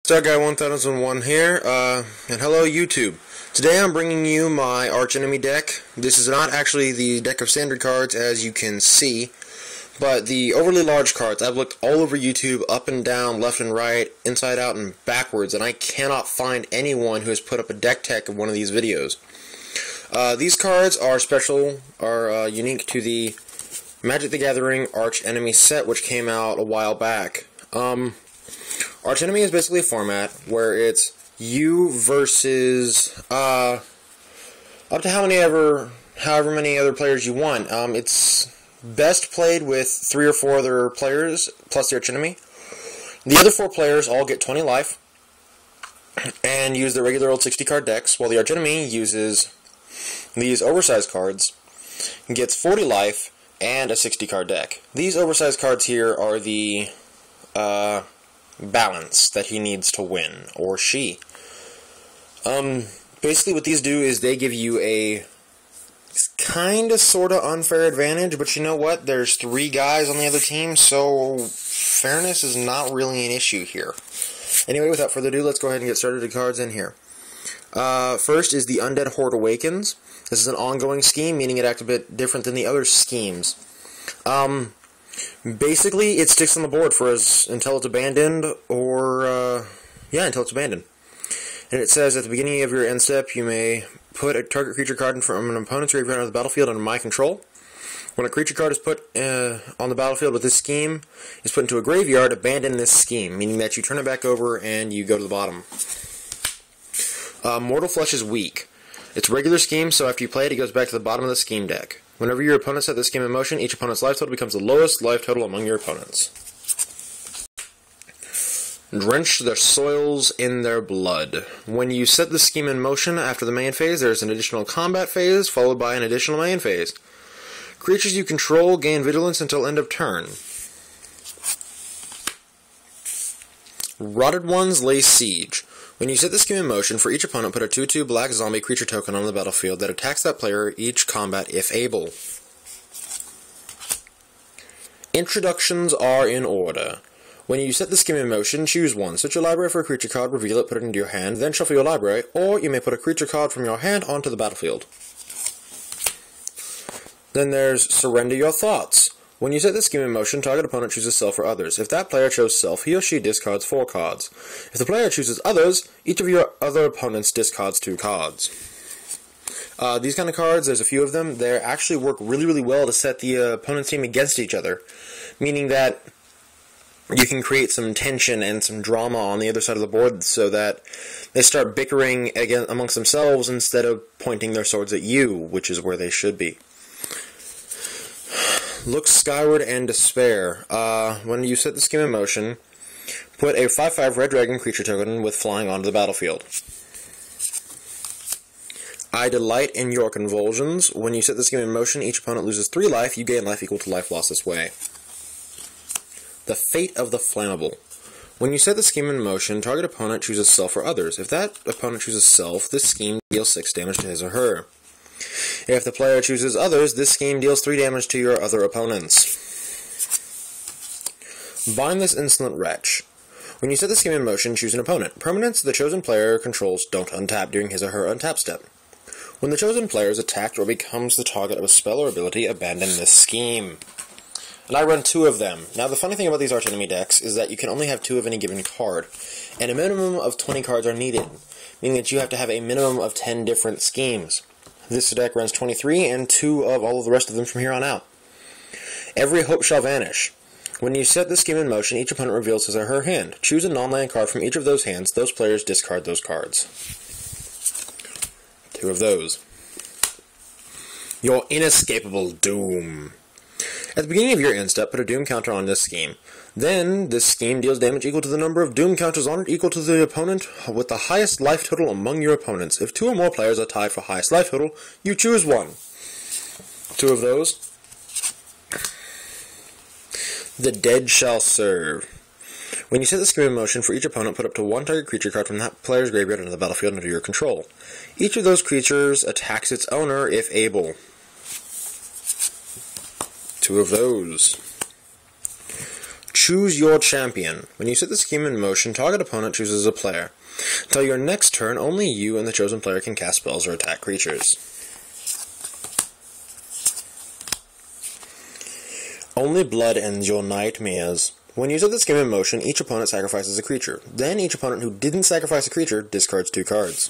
StarGuy1001 here, and hello YouTube. Today I'm bringing you my archenemy deck. This is not actually the deck of standard cards, as you can see, but the overly large cards. I've looked all over YouTube, up and down, left and right, inside out, and backwards, and I cannot find anyone who has put up a deck tech of one of these videos. These cards are special, unique to the Magic the Gathering archenemy set, which came out a while back. Archenemy is basically a format where it's you versus up to however many other players you want. It's best played with 3 or 4 other players plus the archenemy. The other 4 players all get 20 life and use their regular old 60 card decks, while the archenemy uses these oversized cards and gets 40 life and a 60 card deck. These oversized cards here are the balance that he needs to win, or she. Basically what these do is they give you a kinda sorta unfair advantage, but you know what? There's 3 guys on the other team, so fairness is not really an issue here. Anyway, without further ado, let's go ahead and get started. The cards in here. First is the Undead Horde Awakens. This is an ongoing scheme, meaning it acts a bit different than the other schemes. Basically, it sticks on the board until it's abandoned, until it's abandoned. And it says, at the beginning of your end step, you may put a target creature card from an opponent's graveyard on the battlefield under my control. When a creature card is put on the battlefield with this scheme, is put into a graveyard, abandon this scheme, meaning that you turn it back over and you go to the bottom. Mortal Flesh is weak. It's a regular scheme, so after you play it, it goes back to the bottom of the scheme deck. Whenever your opponent set this scheme in motion, each opponent's life total becomes the lowest life total among your opponents. Drench their soils in their blood. When you set the scheme in motion after the main phase, there is an additional combat phase, followed by an additional main phase. Creatures you control gain vigilance until end of turn. Rotted Ones lay siege. When you set the scheme in motion, for each opponent, put a 2/2 black zombie creature token on the battlefield that attacks that player each combat if able. Introductions are in order. When you set the scheme in motion, choose one. Set your library for a creature card, reveal it, put it into your hand, then shuffle your library, or you may put a creature card from your hand onto the battlefield. Then there's Surrender Your Thoughts. When you set the scheme in motion, target opponent chooses self or others. If that player chose self, he or she discards 4 cards. If the player chooses others, each of your other opponents discards 2 cards. These kind of cards, there's a few of them, they actually work really, really well to set the opponent's team against each other, meaning that you can create some tension and some drama on the other side of the board so that they start bickering amongst themselves instead of pointing their swords at you, which is where they should be. Look Skyward and Despair. When you set the scheme in motion, put a 5/5 red dragon creature token with flying onto the battlefield. I Delight in Your Convulsions. When you set the scheme in motion, each opponent loses 3 life. You gain life equal to life lost this way. The Fate of the Flammable. When you set the scheme in motion, target opponent chooses self or others. If that opponent chooses self, this scheme deals 6 damage to his or her. If the player chooses others, this scheme deals 3 damage to your other opponents. Mindless Insolent Wretch. When you set the scheme in motion, choose an opponent. Permanents the chosen player controls don't untap during his or her untap step. When the chosen player is attacked or becomes the target of a spell or ability, abandon this scheme. And I run 2 of them. Now, the funny thing about these archenemy decks is that you can only have 2 of any given card, and a minimum of 20 cards are needed, meaning that you have to have a minimum of 10 different schemes. This deck runs 23, and 2 of all of the rest of them from here on out. Every Hope Shall Vanish. When you set the scheme in motion, each opponent reveals his or her hand. Choose a non-land card from each of those hands. Those players discard those cards. 2 of those. Your Inescapable Doom. At the beginning of your end step, put a Doom counter on this scheme. Then, this scheme deals damage equal to the number of Doom counters on it equal to the opponent with the highest life total among your opponents. If 2 or more players are tied for highest life total, you choose one. 2 of those. The Dead Shall Serve. When you set the scheme in motion, for each opponent, put up to 1 target creature card from that player's graveyard onto the battlefield under your control. Each of those creatures attacks its owner if able. 2 of those. Choose your champion. When you set the scheme in motion, target opponent chooses a player. Until your next turn, only you and the chosen player can cast spells or attack creatures. Only blood ends your nightmares. When you set the scheme in motion, each opponent sacrifices a creature. Then each opponent who didn't sacrifice a creature discards 2 cards.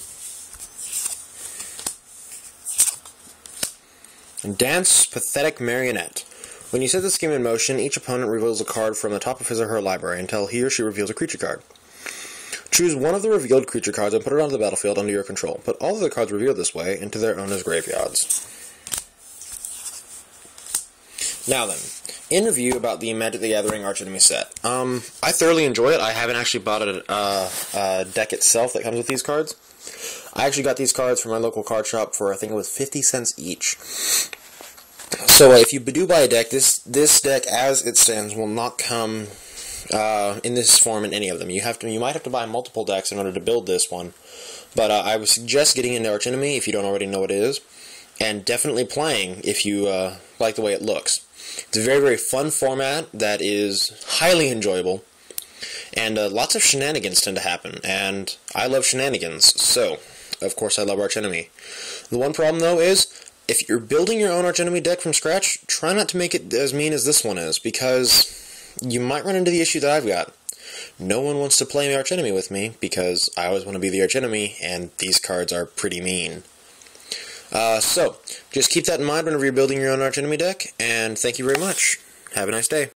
Dance Pathetic Marionette. When you set the scheme in motion, each opponent reveals a card from the top of his or her library until he or she reveals a creature card. Choose one of the revealed creature cards and put it onto the battlefield under your control. Put all of the cards revealed this way into their owner's graveyards. Now then, in review about the Magic the Gathering Archenemy set. I thoroughly enjoy it. I haven't actually bought a deck itself that comes with these cards. I actually got these cards from my local card shop for, I think it was 50 cents each. So if you do buy a deck, this deck as it stands will not come in this form in any of them. You might have to buy multiple decks in order to build this one. But I would suggest getting into Archenemy if you don't already know what it is, and definitely playing if you like the way it looks. It's a very, very fun format that is highly enjoyable, and lots of shenanigans tend to happen, and I love shenanigans, so of course I love Archenemy. The one problem though is, if you're building your own Archenemy deck from scratch, try not to make it as mean as this one is, because you might run into the issue that I've got. No one wants to play Archenemy with me, because I always want to be the Archenemy, and these cards are pretty mean. So, just keep that in mind whenever you're building your own Archenemy deck, and thank you very much. Have a nice day.